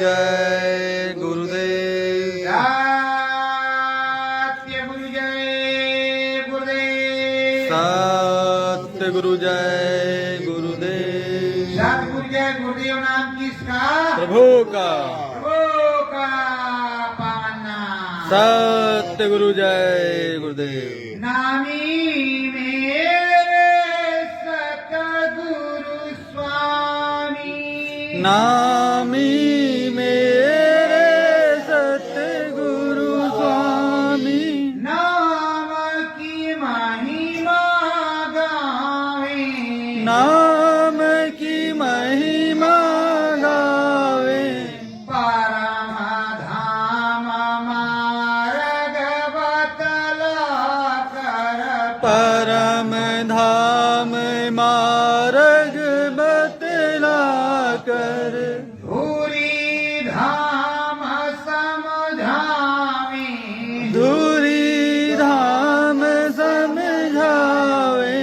जय गुरुदेव। सत्य गुरु जय गुरुदेव। सत्य गुरु जय गुरुदेव। सतगुरु जय गुरुदेव नाम किसका? प्रभु का। प्रभु का पावन नाम। सत्य गुरु जय गुरुदेव। नामी मेरे सतगुरु स्वामी। नामी मेरे सतगुरु स्वामी। नाम की महिमा गावे। नाम की महिमा गावे। परम धाम मार्ग बतला कर। परम धाम मार्ग बतला कर। धूरी धाम समझावे। धूरी धाम समझावे।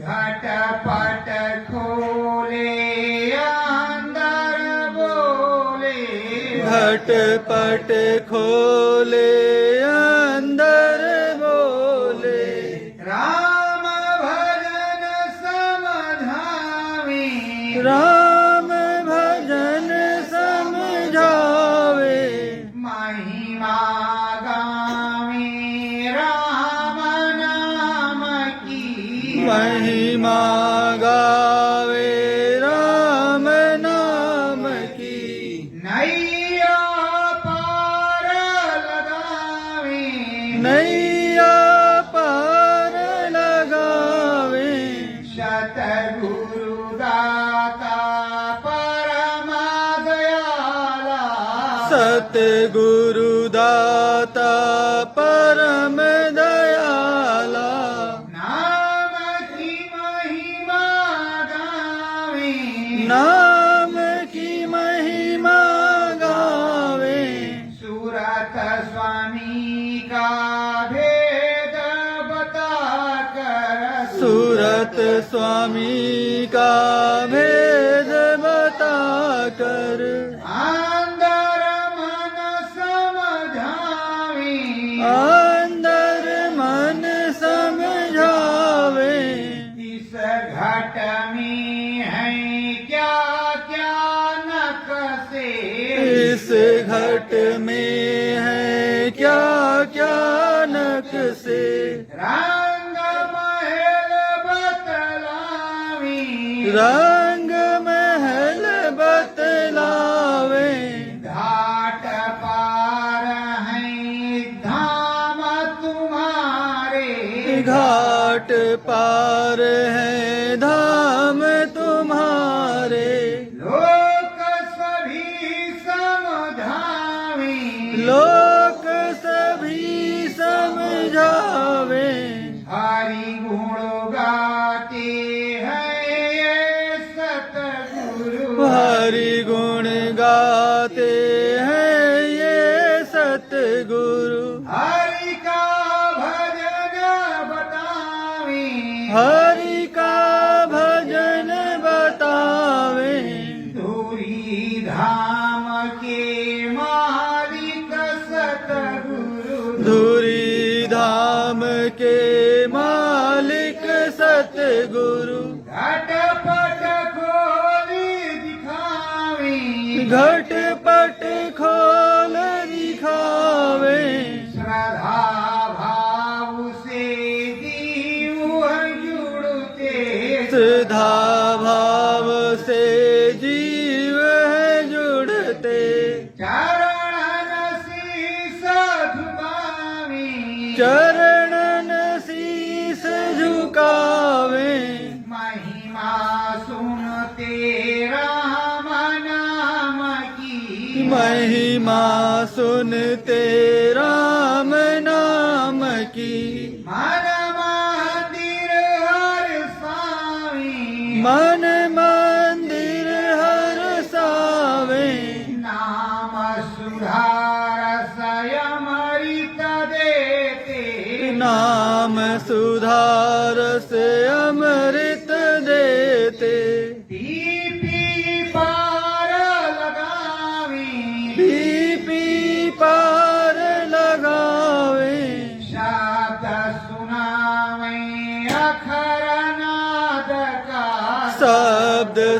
घटपट खोले अंदर बोले। घटपट खोले अंदर बोले। राम भजन समझावे। राम भजन समझावे। महिमा गावे राम नाम की। महिमा गावे राम नाम की। नैया पार लगावे। नैया पार लगावे। सतगुरु दाता परम दयाला। सतगुरु दाता परम दयाला। नाम की महिमा गावे। नाम की महिमा गावे। सूरत स्वामी का भेद बता कर। सूरत स्वामी का भेद बता कर। अंदर मन समझावे। अंदर मन समझावे। इस घट में है क्या क्या नकसे। इस घट में है क्या क्या नक्शे। रंग महल बतलावे। रंग महल बतलावे। घाट पार है धाम तुम्हारे। घाट पार है धाम तुम्हारे। लोक सभी समझावे। लोक सभी समझावे। हरि गुण गाते हैं ये सतगुरु। हरि गुण गाते हैं ये सतगुरु। हरि का भजन बतावे। हरि का भजन बतावे। धूरी धाम के मालिक सतगुरु। धूरी धाम के मालिक सतगुरु। घटपट खोली दिखावे। घटपट खोल दिखावे। श्रद्धा भाव से जीव जुड़ते। श्रद्धा भाव से जीव है जुड़ते। चरणन शीस झुकावे। चरणन शीस झुकावे। महिमा सुनते राम नाम की। महिमा सुनते राम नाम की। मन मंदिर हर स्वामी। मन मंदिर हर सावे। नाम सुधार संयमृत देते। नाम सुधार से अमृत देते। पी पार लगावे।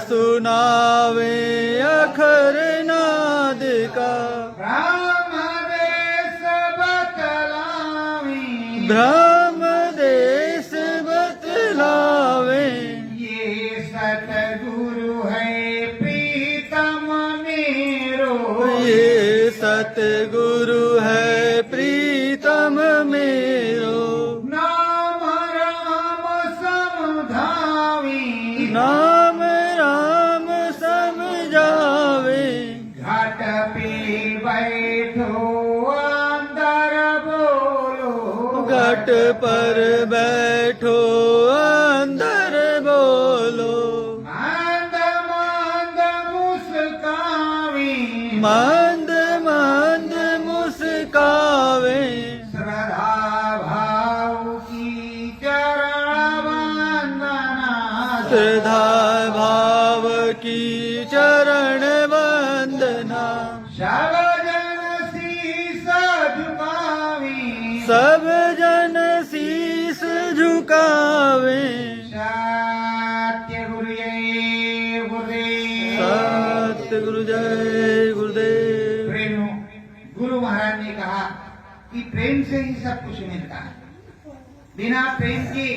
सुनावे अखर नाद का ब्रह्म देश बतलावे ब्रह्म देश बतलावे ये सतगुरु है प्रीतम मेरो ये सतगुरु है प्रीतम मेरो नाम राम समधावी नाम राम समझावे घाट पे बैठो अंदर बोलो घट पर बैठो अंदर बोलो मंद मंद मुस्कावी मंद मंद मुस्कावे श्रद्धा भाव की चरण वंदना श्रद्धा भाव की चरण वंदना सब जन शीस झुकावी सब जन शीस झुकावे सत्य गुरुदेव सत्य गुरु जय गुरुदेव प्रेम गुरु महाराज ने कहा कि प्रेम से ही सब कुछ मिलता है। बिना प्रेम के,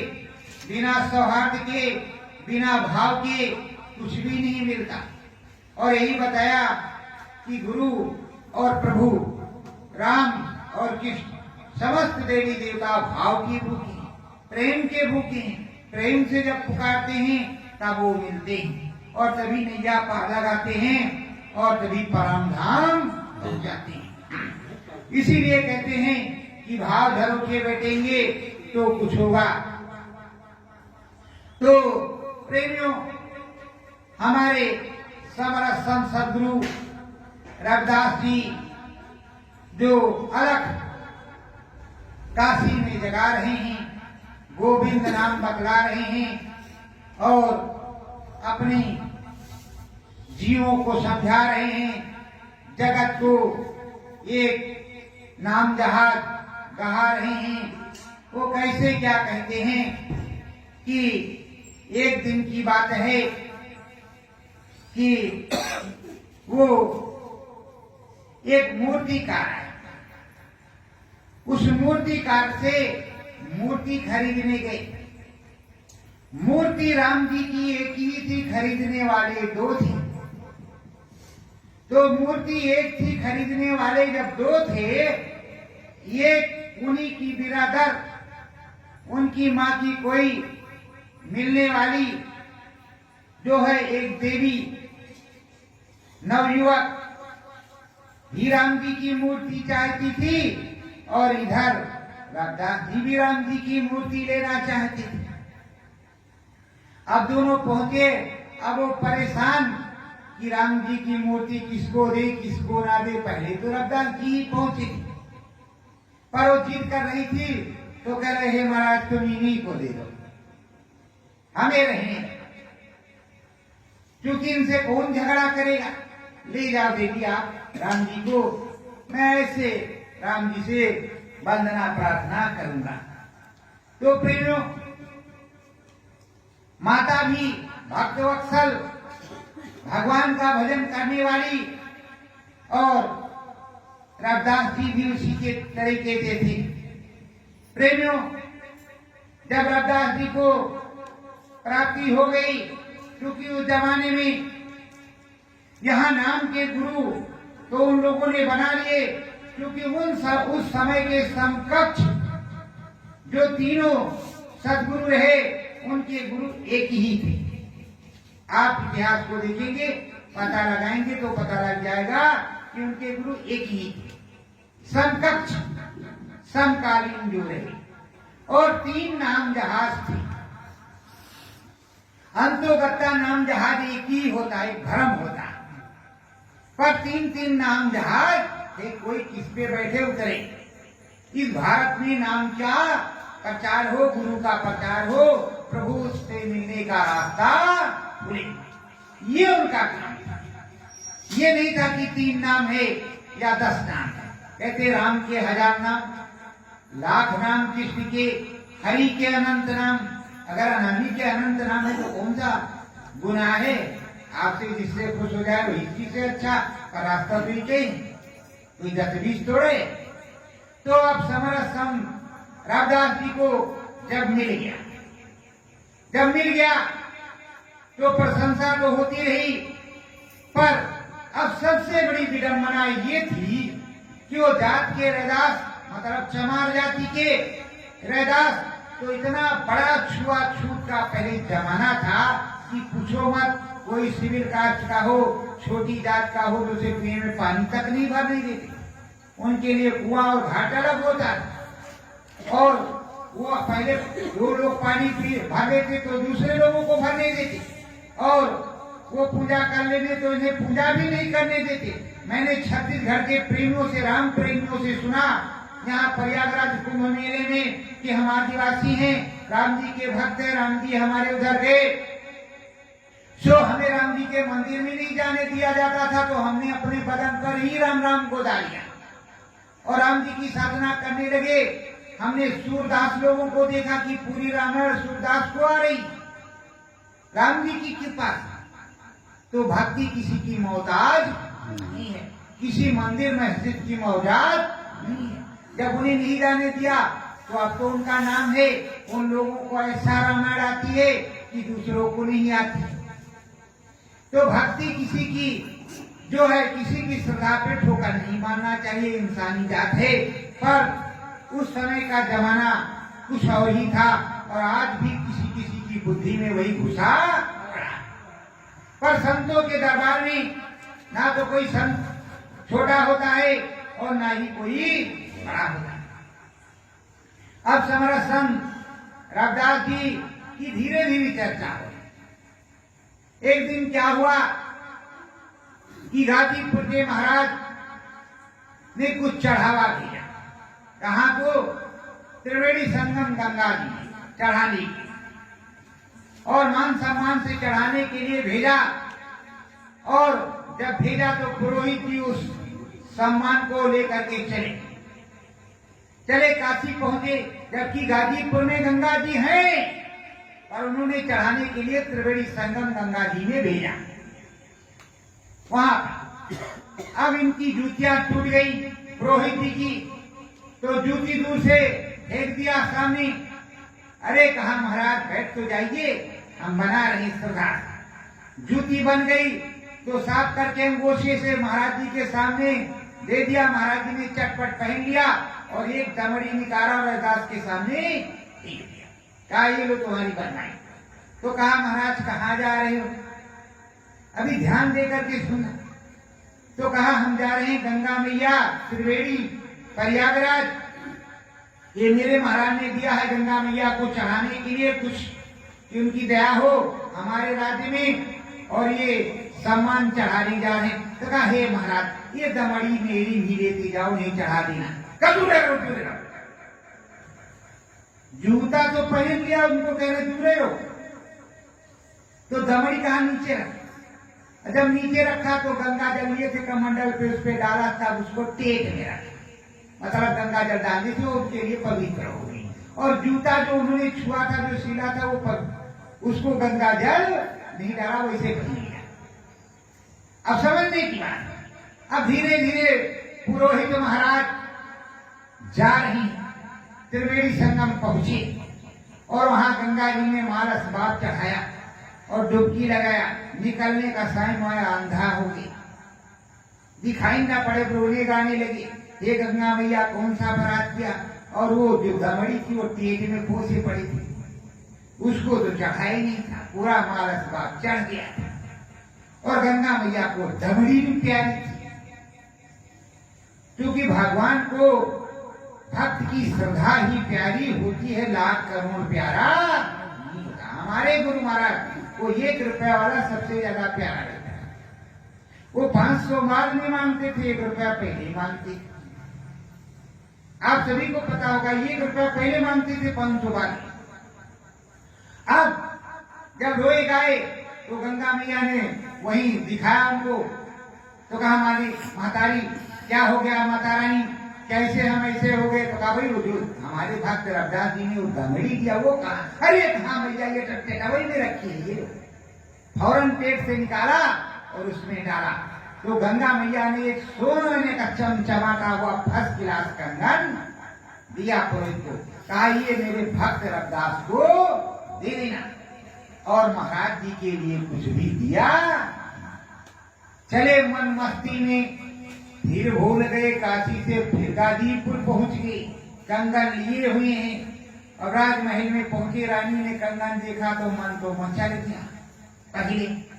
बिना सौहार्द के, बिना भाव के कुछ भी नहीं मिलता। और यही बताया कि गुरु और प्रभु राम और कृष्ण समस्त देवी देवता भाव की भूखे हैं, प्रेम के भूखे हैं। प्रेम से जब पुकारते हैं तब वो मिलते हैं और तभी नैया पार लगाते हैं और तभी परम धाम पहुंच जाते हैं। इसीलिए कहते हैं कि भाव धर्म के बैठेंगे तो कुछ होगा। तो प्रेमियों, हमारे समरस संत सदगुरु रविदास जी जो अलख काशी में जगा रहे हैं, गोविंद नाम बतला रहे हैं और अपने जीवों को समझा रहे हैं, जगत को एक नाम जहाज गहा रहे हैं। वो कैसे क्या कहते हैं कि एक दिन की बात है कि वो एक मूर्तिकार है, उस मूर्तिकार से मूर्ति खरीदने गए। मूर्ति राम जी की एक ही थी, खरीदने वाले दो थे। तो मूर्ति एक थी, खरीदने वाले जब दो थे, एक उन्हीं की बिरादर, उनकी माँ की कोई मिलने वाली जो है एक देवी नवयुवक भी राम जी की मूर्ति चाहती थी और इधर रविदास जी भी राम जी की मूर्ति लेना चाहते थे। अब दोनों पहुंचे, अब वो परेशान कि राम जी की मूर्ति किसको दे किसको ना दे। पहले तो रविदास जी ही पहुंचे पर वो जिद कर रही थी, तो कह रहे हे महाराज तुम इन्हीं को दे दो, हमें रहे, क्योंकि इनसे कौन झगड़ा करेगा। ले जाओ देवी आप राम जी को, मैं ऐसे राम जी से वंदना प्रार्थना करूंगा। तो प्रेमियों, माता भी भक्तवत्सल, भगवान का भजन करने वाली, और रविदास जी भी उसी के तरीके से थे। प्रेमियों, जब रविदास जी को प्राप्ति हो गई, क्योंकि उस जमाने में यहाँ नाम के गुरु तो उन लोगों ने बना लिए, क्योंकि उस समय के समकक्ष जो तीनों सदगुरु रहे उनके गुरु एक ही थे। आप इतिहास को देखेंगे, पता लगाएंगे तो पता लग जाएगा कि उनके गुरु एक ही थे, समकक्ष समकालीन जो रहे। और तीन नाम जहाज थे। अंतोगत्ता नाम जहाज एक ही होता है, भ्रम होता है, पर तीन तीन नाम जहाज थे, कोई किस पे बैठे उतरे। इस भारत में नाम क्या प्रचार हो, गुरु का प्रचार हो, प्रभु से मिलने का रास्ता खुले, ये उनका काम था। ये नहीं था कि 3 नाम है या 10 नाम है। कहते राम के 1000 नाम, लाख नाम कृष्ण के, हरि के अनंत नाम। अगर हरि के अनंत नाम है तो कौन सा गुनाह है आपसे जिससे खुश हो जाए वही चीज से अच्छा, पर रास्ता तो ही कहीं कोई 10-20 तोड़े। तो अब समरस संत रविदास जी को जब मिल गया तो प्रशंसा तो होती रही, पर अब सबसे बड़ी विडंबना ये थी कि वो जात के रैदास, मतलब चमार जाति के रैदास, तो इतना बड़ा छुआछूत का पहले जमाना था कि पूछो मत। कोई सिविल कास्ट का हो, छोटी जात का हो, तो उसे पीने में पानी तक नहीं भरने देते। उनके लिए कुआं और घाट अलग होता था, और वो पहले 2 लोग पानी भर लेते तो दूसरे लोगों को भरने देते, और वो पूजा कर लेने तो इन्हें पूजा भी नहीं करने देते। मैंने छत्तीसगढ़ के प्रेमियों से, राम प्रेमियों से सुना यहाँ प्रयागराज कुंभ मेले में कि हम आदिवासी हैं, राम जी के भक्त हैं, राम जी हमारे उधर गए, सो हमें राम जी के मंदिर में नहीं जाने दिया जाता था, तो हमने अपने बदन पर ही राम राम को डालिया और राम जी की साधना करने लगे। हमने सूरदास लोगों को देखा कि पूरी रामायण सूरदास को आ रही, राम जी की कृपा। तो भक्ति किसी की मोहताज नहीं है, किसी मंदिर मस्जिद की मोहताज नहीं है। जब उन्हें नहीं जाने दिया तो अब तो उनका नाम है, उन लोगों को ऐसा रामायण आती है कि दूसरों को नहीं आती। तो भक्ति किसी की जो है, किसी की श्रद्धा पे ठोकर नहीं मारना चाहिए, इंसानी जात है। पर उस समय का जमाना कुछ और ही था, और आज भी किसी की बुद्धि में वही घुसा पड़ा। पर संतों के दरबार में ना तो कोई संत छोटा होता है और ना ही कोई बड़ा होता है। अब समरस संत रविदास जी की धीरे धीरे चर्चा हो। एक दिन क्या हुआ कि गाजीपुर के महाराज ने कुछ चढ़ावा किया। कहाँ को? त्रिवेणी संगम गंगा जी चढ़ाने की, और मान सम्मान से चढ़ाने के लिए भेजा। और जब भेजा तो पुरोहित जी उस सम्मान को लेकर के चले काशी पहुंचे, जबकि गाजीपुर में गंगा जी हैं, और उन्होंने चढ़ाने के लिए त्रिवेणी संगम गंगा जी में भेजा। वहां अब इनकी जूतियां टूट गई पुरोहित जी की, तो जूती दूर से फेंक दिया सामने। अरे कहा महाराज बैठ तो जाइए, हम बना रहे सरदार। जूती बन गई तो साफ करके अंगोछे से महाराज जी के सामने दे दिया। महाराज जी ने चटपट पहन लिया और एक दमड़ी निकाला और रविदास के सामने फेंक दिया। कहा ये लो तुम्हारी बनवाई। तो कहा महाराज कहाँ जा रहे हो? अभी ध्यान देकर के सुना। तो कहा हम जा रहे हैं गंगा मैया त्रिवेणी प्रयागराज, ये मेरे महाराज ने दिया है गंगा मैया को चढ़ाने के लिए कुछ, कि उनकी दया हो हमारे राज्य में, और ये सम्मान चढ़ाने जा रहे हैं। तो कहा हे महाराज ये दमड़ी मेरी भी लेते जाओ, नहीं चढ़ा देना। कब जूता तो पहन लिया, उनको कह रहे दूर रहो। तो दमड़ी कहा नीचे रख। जब नीचे रखा तो गंगा जल लिए थे कमंडल पे, उस पे डाला, तब उसको टेक में रखा, मतलब गंगा जल डालने से उसके लिए पवित्र हो गई। और जूता जो उन्होंने छुआ था, जो सिला था, वो उसको गंगा जल नहीं डाला, वैसे पहन लिया। अब समझने की बात। अब धीरे धीरे पुरोहित महाराज जा रही त्रिवेणी संगम पहुंचे, और वहां गंगा जी ने माल असबाब चढ़ाया और डुबकी लगाया। निकलने का टाइम आया, अंधा हो गया, दिखाई ना पड़े, रोने गाने लगे, हे गंगा मैया कौन सा अपराध किया। और वो जो दमड़ी थी वो तेज में पोसे पड़ी थी, उसको तो चढ़ा ही नहीं था, पूरा माल असबाब चढ़ गया था। और गंगा मैया को दमड़ी भी प्यारी थी, क्योंकि भगवान को भक्त की श्रद्धा ही प्यारी होती है, लाख करोड़ प्यारा नहीं होता। हमारे गुरु महाराज को 1 रुपया वाला सबसे ज्यादा प्यारा लगता है। वो 500 बाद में मांगते थे, 1 रुपया पहले मांगते थे। आप सभी को पता होगा, 1 रुपया पहले मांगते थे, 500 बाद। अब जब रोए गाए तो गंगा मैया ने वहीं दिखाया उनको। तो कहा हमारी महतारी क्या हो गया, माता रानी कैसे हम ऐसे हो गए? तो कहा भाई वो जो हमारे भक्त रविदास जी ने वो दमड़ी दिया वो कहा? अरे कहा मैया ये टट्टे डबल में रखी है, ये फौरन पेट से निकाला और उसमें डाला। तो गंगा मैया ने एक सोने का चमचमाता हुआ फर्स्ट क्लास कंगन दिया पुरोहित को, कहा ये मेरे भक्त रविदास को दे देना। और महाराज जी के लिए कुछ भी दिया। चले मन मस्ती में, फिर भूल गए काशी से, फिर गाजीपुर पहुंच गए, कंगन लिए हुए हैं। और राजमहल में पहुंचे, रानी ने कंगन देखा तो मन को मचल गया। पहले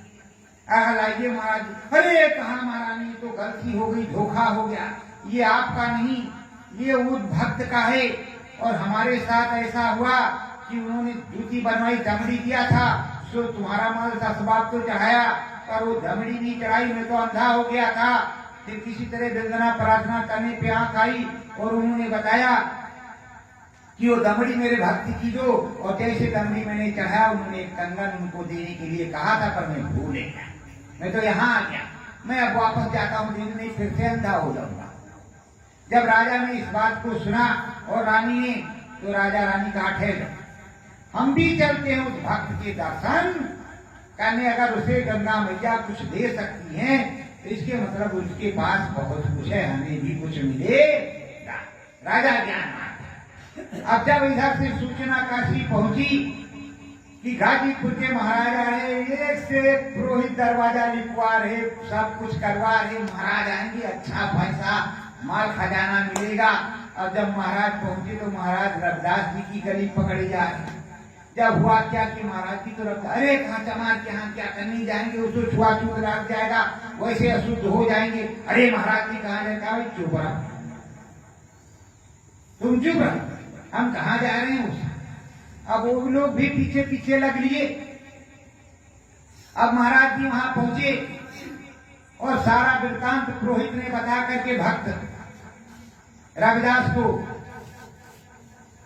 लाइए महाराज, अरे कहा महारानी, तो गलती हो गई, धोखा हो गया, ये आपका नहीं, ये उस भक्त का है। और हमारे साथ ऐसा हुआ कि उन्होंने जूती बनवाई, दमड़ी दिया था, सो तुम्हारा माल ससबाब तो चढ़ाया, पर वो दमड़ी नहीं चढ़ाई, मैं तो अंधा हो गया था। फिर किसी तरह वंदना प्रार्थना करने पे आंख आई और उन्होंने बताया कि वो दमड़ी मेरे भक्ति की जो, और जैसे दमड़ी मैंने चढ़ाया, उन्होंने एक कंगन उनको देने के लिए कहा था, पर मैं भूल गया, मैं तो यहाँ आ गया, मैं अब वापस जाता हूँ, दिन नहीं फिर से अंधा हो जाऊंगा। जब राजा ने इस बात को सुना और रानी ने, तो राजा रानी कहा ठहर, हम भी चलते हैं उस भक्त के दर्शन करने, अगर उसे गंगा मैया कुछ दे सकती हैं तो इसके मतलब उसके पास बहुत कुछ है, हमें भी कुछ मिलेगा। राजा ज्ञान। अब जब इधर से सूचना काशी पहुंची कि गाजीपुर के महाराजा है, एक से एक पुरोहित दरवाजा लिखवा रहे, सब कुछ करवा रहे, महाराज आएंगे, अच्छा पैसा माल खजाना मिलेगा। अब जब महाराज पहुंचे तो महाराज रविदास जी की गली पकड़ी जा रही। जब हुआ क्या कि महाराज की तरफ, अरे कहाँ चमार के यहाँ क्या करने जाएंगे, उसको छुआछूत लग जाएगा, वैसे अशुद्ध हो जाएंगे। अरे महाराज जी कहाँ जाएगा, चुप रहो, तुम चुप रहो, हम कहाँ जा रहे हैं। अब वो लोग भी पीछे पीछे लग लिए। अब महाराज जी वहां पहुंचे और सारा वृत्तांत पुरोहित ने बता करके भक्त रविदास को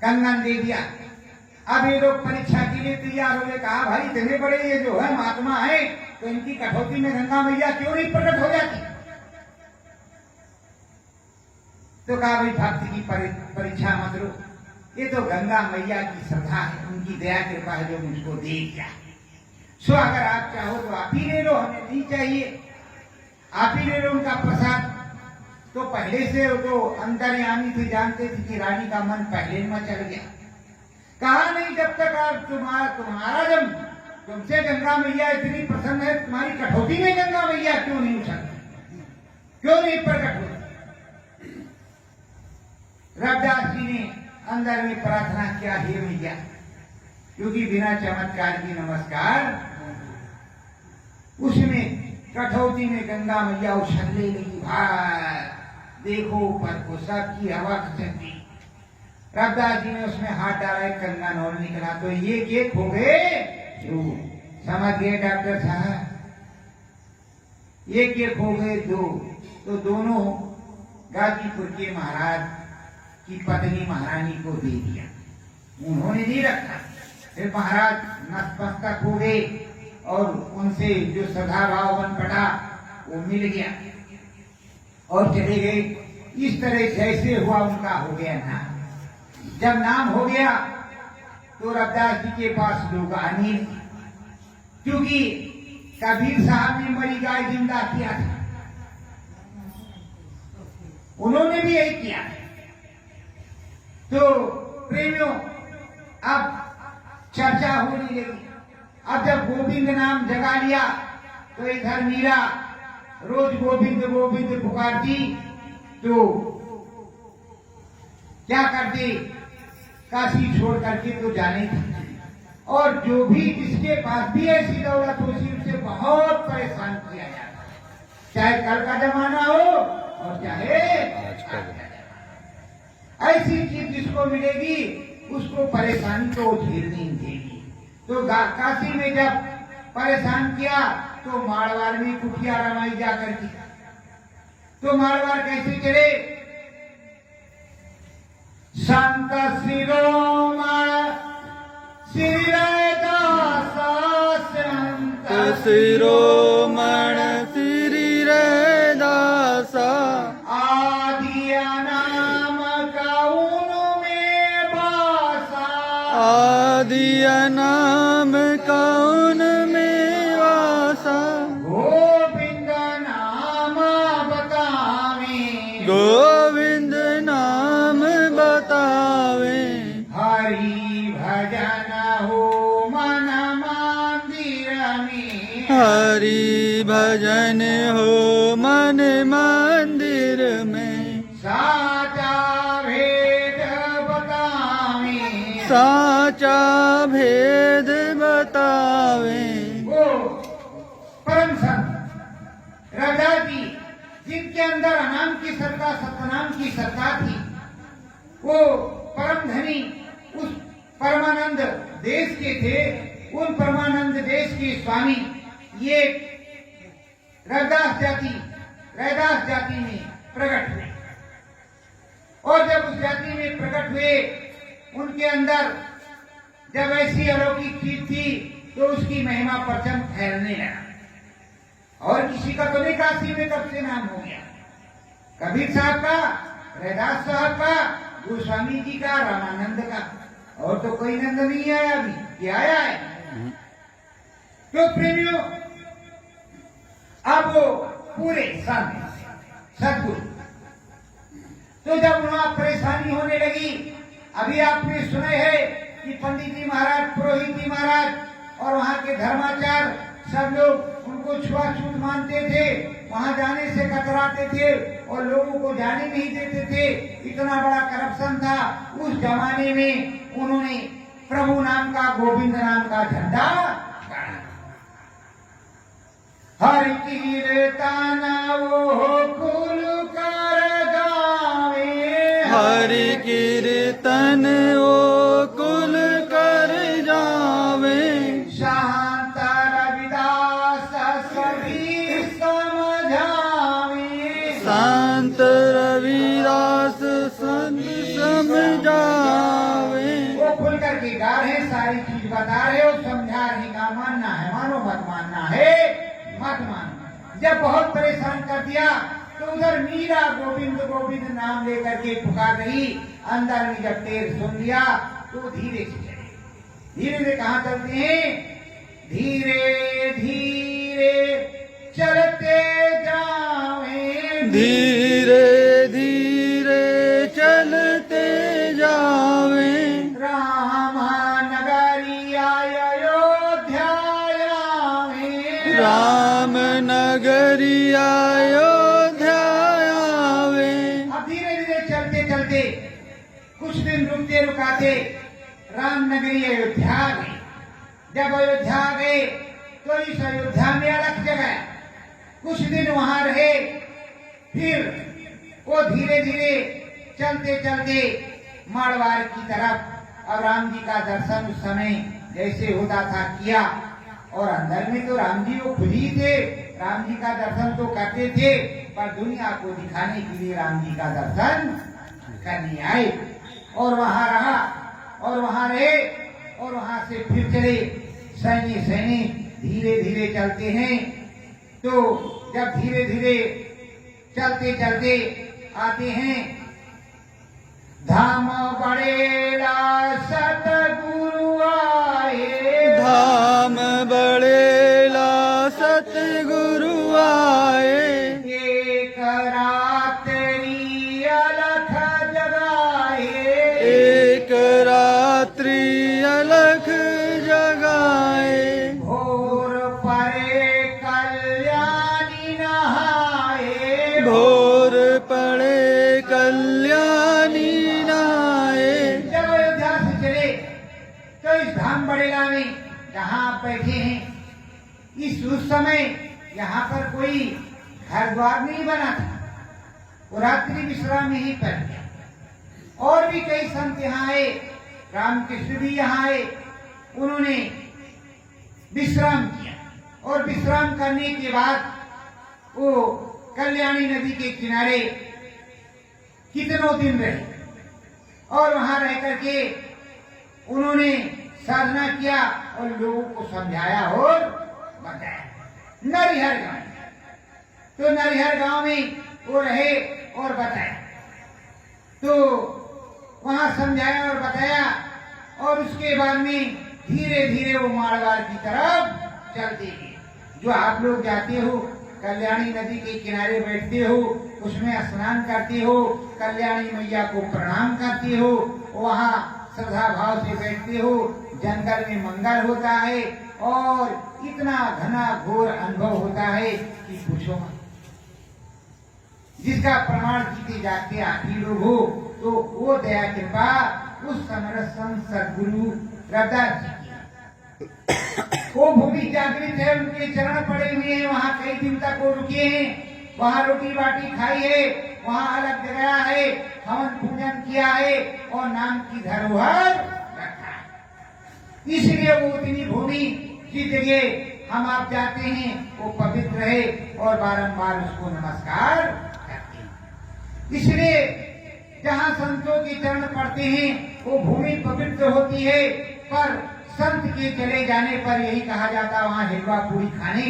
कंगन दे दिया। अब ये लोग परीक्षा के लिए तैयार हो गए। कहा भाई इतने बड़े ये जो है महात्मा है, तो इनकी कठौती में गंगा मैया क्यों नहीं प्रकट हो जाती। तो कहा भाई भक्त की परीक्षा मत लो, ये तो गंगा मैया की श्रद्धा है, उनकी दया कृपा है जो मुझको दे दिया। सो अगर आप चाहो तो आप ही ले लो, हमें नहीं चाहिए, आप ही ले लो उनका प्रसाद। तो पहले से तो अंतर्यामी थे, जानते थे कि रानी का मन पहले में चल गया। कहा नहीं, जब तक आप तुम्हारा जब तुमसे गंगा मैया इतनी प्रसन्न है, तुम्हारी कठौती में गंगा मैया क्यों नहीं उछलती, क्यों नहीं प्रकट होती। रविदास जी ने अंदर में प्रार्थना किया, हे मैया, क्योंकि बिना चमत्कार की नमस्कार, उसमें कठौती में गंगा मैया उछलने लगी। भाई देखो ऊपर को सबकी हवा खचती। रविदास जी ने उसमें हाथ डाला, एक कंगन और निकला, तो ये केक हो गए, समझ गए डॉक्टर साहब, ये केक हो गए दो। तो दोनों गाजीपुर के महाराज की पत्नी महारानी को दे दिया, उन्होंने नहीं रखा। फिर महाराज नतमस्तक हो गए और उनसे जो सदा भाव बन पड़ा वो मिल गया और चले गए। इस तरह जैसे हुआ उनका हो गया नाम। जब नाम हो गया तो रविदास जी के पास लोग आने, क्योंकि कबीर साहब ने मरी गाय जिंदा किया था, उन्होंने भी यही किया। तो प्रेमियों अब चर्चा होने लगी। अब जब गोविंद नाम जगा लिया तो इधर मीरा रोज गोविंद गोविंद पुकारती, तो क्या करते, काशी छोड़ करके तो जाने थी। और जो भी जिसके पास भी ऐसी दौलत होती उसे बहुत परेशान किया जाता, चाहे कल का जमाना हो और चाहे आज का जमाना। ऐसी चीज जिसको मिलेगी उसको परेशानी तो झेलनी देगी। तो काशी में जब परेशान किया तो मारवाड़ में कुटिया रमाई जाकर की। तो मारवाड़ कैसे चले, संत शिरोमण श्री रैदास, संत शिरोमण श्री रैदास, आदि नाम कौन में बासा, आदि नाम कौन में वासा, हरि भजन हो मन मंदिर में साचा भेद बतावे साचा भेद बतावे। वो परम संत रविदास जी जिनके अंदर अनाम की सत्ता सतनाम की सत्ता थी, वो परम धनी उस परमानंद देश के थे। उन परमानंद देश के स्वामी ये रविदास जाति में प्रकट हुए, और जब उस जाति में प्रकट हुए उनके अंदर जब ऐसी अलौकिक चीज थी तो उसकी महिमा परचम फैलने लगा। और किसी का तो नहीं काशी में कब से नाम हो गया, कबीर साहब का, रैदास साहब का, गोस्वामी जी का, रामानंद का, और तो कोई नंद नहीं आया अभी, क्या आया है। तो प्रेमियों, अब वो पूरे संत सदगुरु, तो जब वहां परेशानी होने लगी, अभी आपने सुने है कि पंडित जी महाराज, पुरोहित जी महाराज और वहां के धर्माचार्य सब लोग उनको छुआछूत मानते थे, वहां जाने से कतराते थे और लोगों को जाने नहीं देते थे। इतना बड़ा करप्शन था उस जमाने में। उन्होंने प्रभु नाम का, गोविंद नाम का झंडा गाड़ा। हर कीर्तन वो कुल कर गावे, हर कीर्तन ओ कुल कर जावे। शांत रविदास सभी समझावे, शांत रविदास संत समझावे। वो खुल करके गा रहे, सारी चीज बता रहे हो, समझा रहे का मानना है मानो, मत मानना है मत मानो। जब बहुत परेशान कर दिया तो उधर मीरा गोविंद गोविंद नाम लेकर के पुकार रही। अंदर में जब तेर सुन लिया तो धीरे से चले। धीरे से कहाँ चलते हैं? धीरे धीरे चलते जावे, धीरे धीरे चलते जावे। राम नगरी अयोध्या में, राम नगरी अयोध्या आवे। अब धीरे धीरे चलते चलते कुछ दिन रुकते रुकाते राम नगरी अयोध्या गए। जब अयोध्या गए तो इस अयोध्या में अलग जगह कुछ दिन वहां रहे। फिर वो धीरे धीरे चलते चलते मारवाड़ की तरफ, और राम जी का दर्शन उस समय जैसे होता था किया। और अंदर में तो राम जी वो खुद ही थे, राम जी का दर्शन तो करते थे, पर दुनिया को दिखाने के लिए राम जी का दर्शन करने आए। और वहां रहा और वहां रहे, और वहां से फिर चले सैनिक धीरे धीरे चलते हैं। तो जब धीरे धीरे चलते चलते आते हैं धाम बड़ेला सतगुरु आए, धाम बड़ेला सतगुरु आए। एक रात्रि अलख जगाए, एक रात्रि अलख जगाए। भोर परे कल्याणी नहाए, भोर पड़े कल्याणी नहाए। जब अयोध्या से चले तो इस धाम बड़ेला में जहाँ आप बैठे हैं, इस उस समय यहाँ पर कोई घर द्वार नहीं बना था, वो रात्रि विश्राम ही कर गया। और भी कई संत यहाँ आए, रामकृष्ण भी यहाँ आए, उन्होंने विश्राम किया। और विश्राम करने के बाद वो कल्याणी नदी के किनारे कितनों दिन रहे, और वहां रह करके उन्होंने साधना किया और लोगों को समझाया और बताया। नरिहर गांव, तो नरिहर गांव में वो रहे और बताया, तो वहां समझाया और बताया। और उसके बाद में धीरे धीरे वो मारवाड़ की तरफ चलते गए। जो आप लोग जाते हो, कल्याणी नदी के किनारे बैठते हो, उसमें स्नान करते हो, कल्याणी मैया को प्रणाम करते हो, वहाँ श्रद्धा भाव से बैठते हो, जंगल में मंगल होता है और इतना घना घोर अनुभव होता है कि पूछो मत। जिसका प्रमाण जीते जाते आप ही लोग हो, तो वो दया कृपा उस समरस संत सद्गुरु रविदास जी की। वो भूमि जागृत है, उनके चरण पड़े हुए हैं, वहाँ कई दिन तक वो रुके हैं, वहाँ रोटी बाटी खाई है, वहाँ अलग जगह है, हवन पूजन किया है और नाम की धरोहर रखा है। इसलिए वो उतनी भूमि जिस जगह हम आप जाते हैं वो पवित्र है और बारंबार उसको नमस्कार करते हैं। इसलिए जहाँ संतों के चरण पड़ते हैं वो भूमि पवित्र होती है, पर संत के चले जाने पर यही कहा जाता वहाँ हलवा पूरी खाने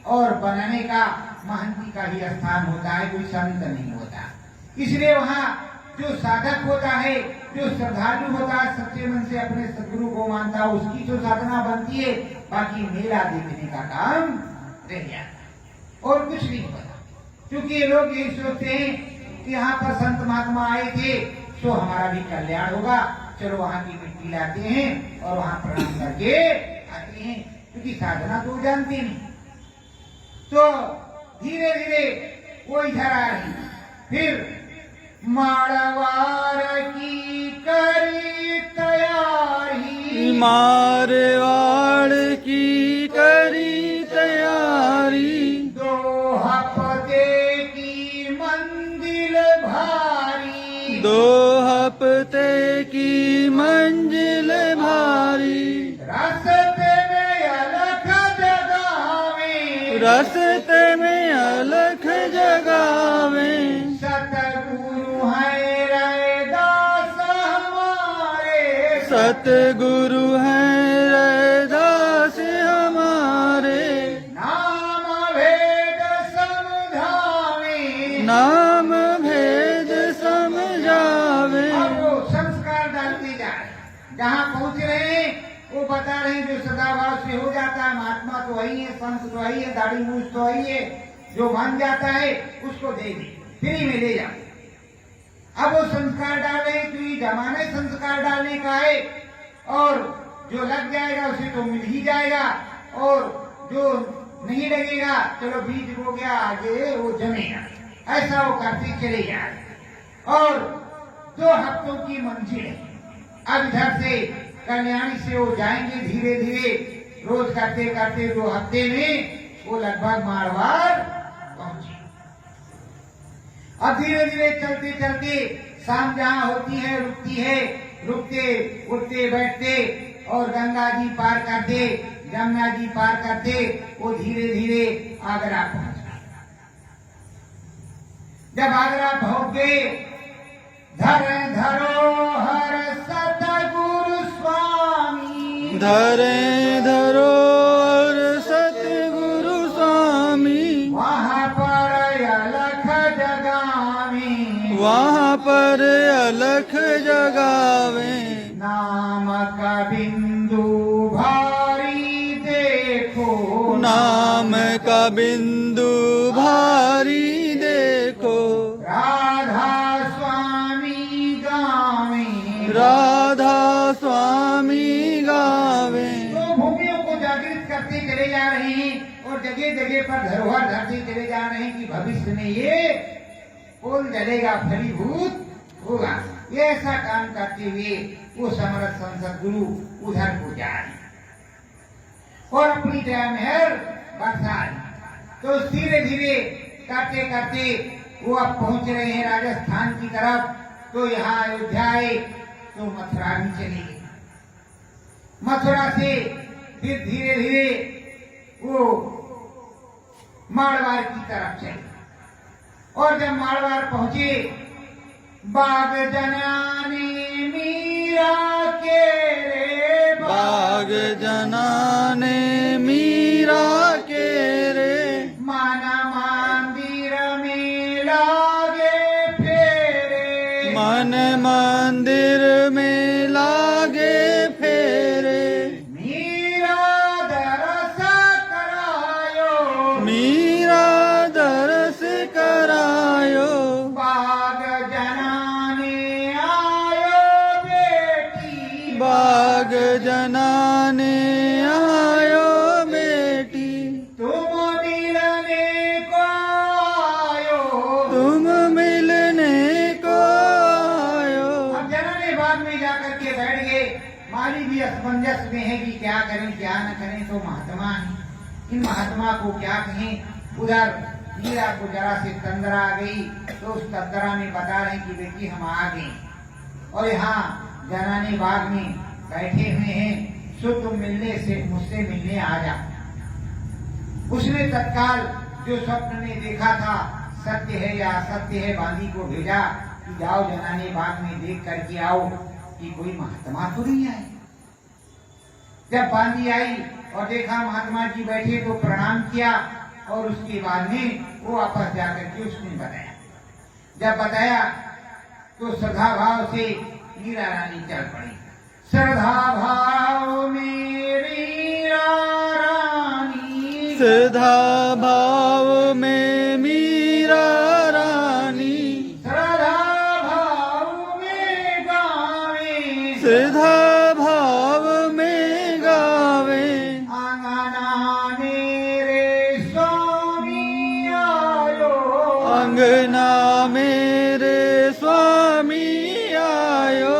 और बनाने का महंती का ही स्थान होता है, कोई संत नहीं होता। इसलिए वहाँ जो साधक होता है, जो श्रद्धालु होता है, सच्चे मन से अपने सदगुरु को मानता है, उसकी जो साधना बनती है, बाकी मेला देखने का काम रह जाता और कुछ नहीं होता। क्योंकि ये लोग यही सोचते हैं कि यहाँ पर संत महात्मा आए थे तो हमारा भी कल्याण होगा, चलो वहाँ की मिट्टी लाते हैं और वहाँ प्रणाम करके आते हैं, क्योंकि साधना तो जानते नहीं। तो धीरे धीरे वो इधर आ रही, फिर मारवाड़ की करी तैयारी, मारवाड़ की करी तैयारी, 2 हफ्ते की मंजिल भारी, 2 हफ्ते की मंजिल भारी, रास्ते में अलख जगावे, रास्ते में अलख जगावे, सतगुरु है रैदास हमारे, सतगुरु हैं रैदास हमारे, नाम भेद समझावे, नाम भेद समझावे। अब वो संस्कार डालते जा रहे, जहाँ पहुँच रहे हैं वो बता रहे हैं, जो सदाभाव से हो जाता है, महात्मा तो वही है, संत तो वही है, दाढ़ी मूछ तो वही है, जो मान जाता है उसको दे दे, फ्री में ले जाओ। अब वो संस्कार डाल रहे हैं, क्योंकि जमाने संस्कार डालने का है, और जो लग जाएगा उसे तो मिल ही जाएगा, और जो नहीं लगेगा चलो बीज हो गया, आगे वो जमेगा। ऐसा वो करते चले जाए। और 2 हफ्तों की मंजिल है। अब इधर से कल्याणी से वो जाएंगे धीरे धीरे, रोज करते करते 2 हफ्ते में वो लगभग मारवाड़ पहुंचे। अब धीरे धीरे चलते चलते शाम जहाँ होती है रुकती है, रुकते उठते बैठते और गंगा जी पार करते, यमुना जी पार करते, वो धीरे धीरे आगरा पहुंच गए। जब आगरा पहुंच गए, धर धरोहर सतगुरु स्वामी, धरे धरोहर सतगुरु स्वामी, वहाँ पर अलख जगावे, वहाँ पर अलख जगावे, नाम का बिंदु भारी देखो, नाम का बिंदु भारी देखो, राधा स्वामी गावे, राधा स्वामी गावे। तो भूमियों को जागृत करते चले जा रहे हैं और जगह जगह पर धरोहर धरते चले जा रहे हैं कि भविष्य में ये पुल जलेगा, फलीभूत होगा। ये ऐसा काम करते हुए वो समरथ संत गुरु उधर को जा रहे और अपनी दया मेहर बरसाए। तो धीरे धीरे करते करते वो अब पहुंच रहे हैं राजस्थान की तरफ। तो यहाँ अयोध्या आए तो मथुरा भी चले गए। मथुरा से फिर धीरे धीरे वो मारवाड़ की तरफ चले और जब मारवाड़ पहुंचे, बाग जनाने मीरा के रे, बाग जनाने मीरा के रे, माना मंदिर में लागे फेरे, मन मंदिर में लागे फेरे, मीरा दरस करायो, मीरा दरस करायो, बाग जनाने आयो बेटी, बाग जनाने आयो असमंजस में है कि क्या करें क्या न करें। तो महात्मा है, इन महात्मा को क्या कहें। उधर मीरा को जरा से तंद्रा आ गई, तो उस तंद्रा में बता रहे कि बेटी हम आ गए और यहाँ जनाने बाग में बैठे हुए हैं, सो तुम मिलने से मुझसे मिलने आ जा। उसने तत्काल जो स्वप्न में देखा था सत्य है या असत्य है, बांदी को भेजा कि जाओ जनाने बाग में देख करके आओ कि कोई महात्मा तो नहीं आए। जब बांदी आई और देखा महात्मा जी बैठे तो प्रणाम किया और उसके बाद में वो वापस जाकर के उसने बताया। जब बताया तो श्रद्धा भाव से मीरा रानी चल पड़ी। श्रद्धा भाव मेरी रानी, श्रद्धा भाव में मीरा रानी, श्रद्धा भाव में गावे, श्रद्धा भाव में गावे। आंगना मेरे स्वामी आयो, अंगना मेरे स्वामी आयो।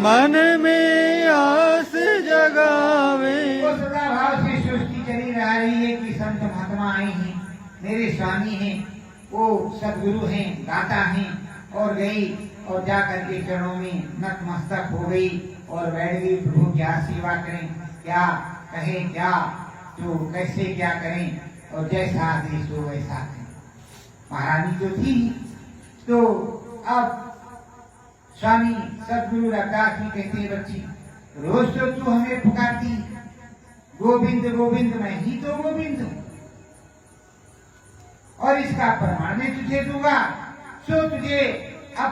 मन में आस जगावे। वो सदा भाव से सृष्टि चली रही है कि संत महात्मा आए हैं, मेरे स्वामी हैं, वो सदगुरु हैं, दाता हैं। और गई और जा करके चरणों में नतमस्तक हो गई और बैठ गई। प्रभु क्या सेवा करें, क्या कहें, क्या तो कैसे क्या करें और जैसा आदेश हो वैसा करें। महारानी तो थी। तो अब स्वामी सदगुरु रविदास जी कहते हैं, बच्ची रोज तो तू हमें पुकारती गोविंद गोविंद, मैं ही तो गोविंद हूं और इसका प्रमाण मैं तुझे दूंगा। सो तुझे अब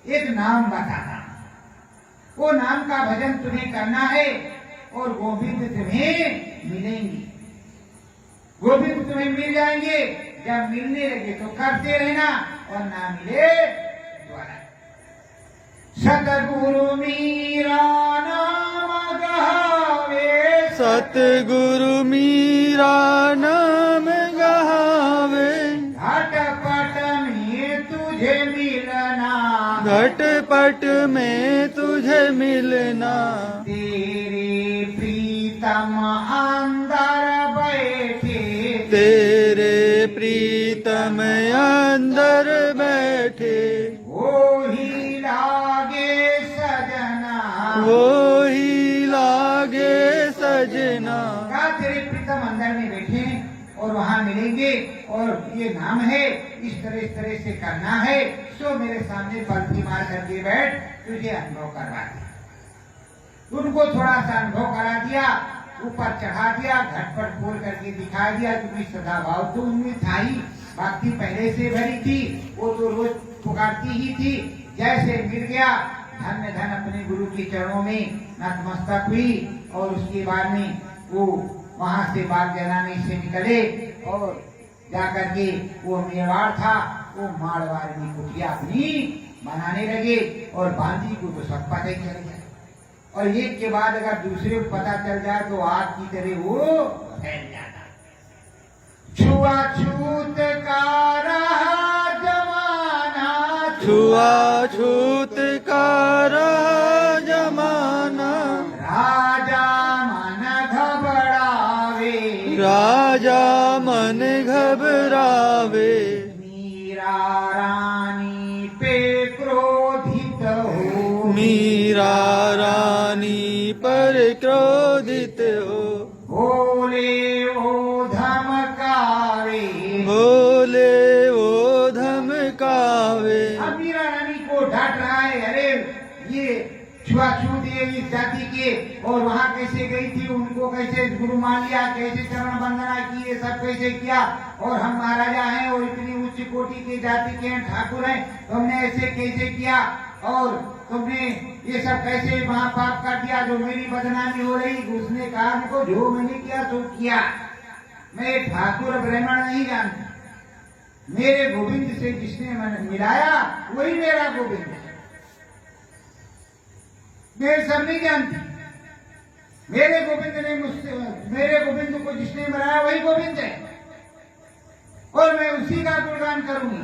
एक नाम बताना, वो नाम का भजन तुम्हें करना है और गोविंद तुम्हें मिलेंगे, गोविंद तुम्हें मिल जाएंगे। जब मिलने लगे तो करते रहना और ना मिले द्वारा। सतगुरु मीरा नाम गहावे, सतगुरु मीरा नाम गहावे। घटपट में तुझे मिलना, घटपट में तुझे मिलना। तेरे प्रीतम अंदर बैठे, तेरे प्रीतम अंदर बैठे। वो ही लागे सजना, वो ही लागे सजना। का तेरे प्रीतम अंदर में बैठे और वहाँ मिलेंगे और ये नाम है, इस तरह से करना है। सो मेरे सामने पलथी मार करके बैठ, तुझे अनुभव करवा दिया। उनको थोड़ा सा अनुभव करा दिया, ऊपर चढ़ा दिया, घटपट खोल करके दिखा दिया। क्योंकि सदा भाव तो उनमें था ही, भक्ति पहले से भरी थी, वो तो रोज पुकारती ही थी। जैसे मिल गया, धन्य धन अपने गुरु के चरणों में नतमस्तक हुई और उसके बाद में वो वहां से बाग जलाने से निकले और जाकर के वो मेवाड़ था, वो मारवाड़ में कुटिया अपनी बनाने लगे और बांदी को तो सब पता ही चल गया। और एक के बाद अगर दूसरे को पता चल जाए तो आग की तरह वो फैल जाता। छुआछूत का रहा जमाना, छुआछूत का रहा जमाना। राजा मन घबरावे, राजा मन घबरावे। मीरा रानी पे क्रोधित हो, मीरा रानी पर क्रोधित हो। बोले ओ धमकावे, बोले वो धमकावे। अब मीरा रानी को डांट रहा है, अरे ये छुआछूत ये इस जाति के, और वहाँ कैसे गई थी, उनको कैसे गुरु मान लिया, कैसे चरण वंदना की, ये सब कैसे किया। और हम महाराजा हैं और इतनी उच्च कोटि के जाति के ठाकुर हैं, तुमने ऐसे कैसे किया और तुमने ये सब कैसे महापाप कर दिया जो मेरी बदनामी हो रही। उसने कहा उनको जो मैंने किया तो किया, मैं ठाकुर ब्राह्मण नहीं जानता, मेरे गोविंद से जिसने मैंने मिलाया वही मेरा गोविंद है। मैं सब नहीं जानती, मेरे गोविंद ने मुझसे, मेरे गोविंद को जिसने मिलाया वही गोविंद है और मैं उसी का गुणगान करूंगी।